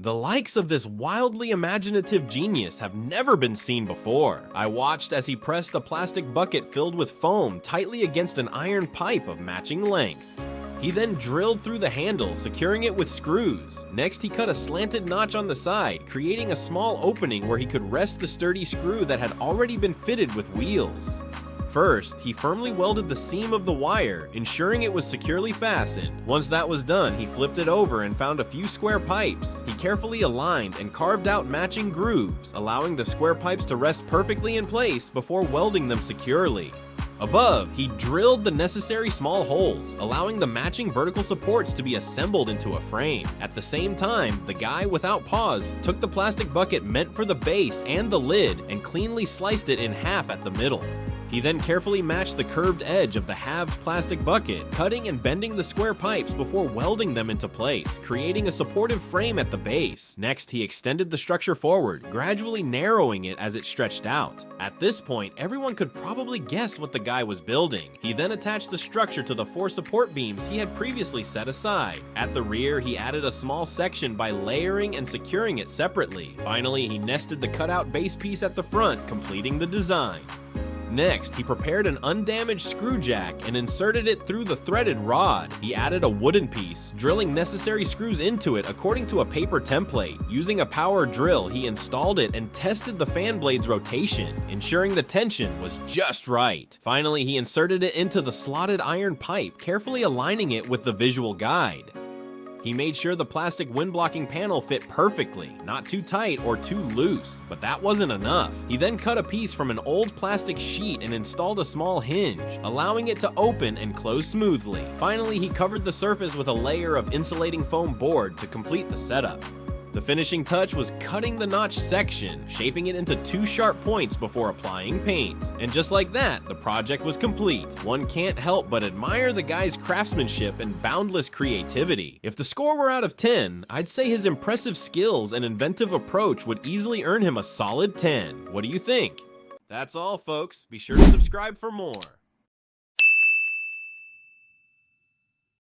The likes of this wildly imaginative genius have never been seen before. I watched as he pressed a plastic bucket filled with foam tightly against an iron pipe of matching length. He then drilled through the handle, securing it with screws. Next, he cut a slanted notch on the side, creating a small opening where he could rest the sturdy screw that had already been fitted with wheels. First, he firmly welded the seam of the wire, ensuring it was securely fastened. Once that was done, he flipped it over and found a few square pipes. He carefully aligned and carved out matching grooves, allowing the square pipes to rest perfectly in place before welding them securely. Above, he drilled the necessary small holes, allowing the matching vertical supports to be assembled into a frame. At the same time, the guy, without pause, took the plastic bucket meant for the base and the lid and cleanly sliced it in half at the middle. He then carefully matched the curved edge of the halved plastic bucket, cutting and bending the square pipes before welding them into place, creating a supportive frame at the base. Next, he extended the structure forward, gradually narrowing it as it stretched out. At this point, everyone could probably guess what the guy was building. He then attached the structure to the 4 support beams he had previously set aside. At the rear, he added a small section by layering and securing it separately. Finally, he nested the cutout base piece at the front, completing the design. Next, he prepared an undamaged screw jack and inserted it through the threaded rod. He added a wooden piece, drilling necessary screws into it according to a paper template. Using a power drill, he installed it and tested the fan blade's rotation, ensuring the tension was just right. Finally, he inserted it into the slotted iron pipe, carefully aligning it with the visual guide. He made sure the plastic wind-blocking panel fit perfectly, not too tight or too loose, but that wasn't enough. He then cut a piece from an old plastic sheet and installed a small hinge, allowing it to open and close smoothly. Finally, he covered the surface with a layer of insulating foam board to complete the setup. The finishing touch was cutting the notch section, shaping it into 2 sharp points before applying paint. And just like that, the project was complete. One can't help but admire the guy's craftsmanship and boundless creativity. If the score were out of 10, I'd say his impressive skills and inventive approach would easily earn him a solid 10. What do you think? That's all, folks. Be sure to subscribe for more.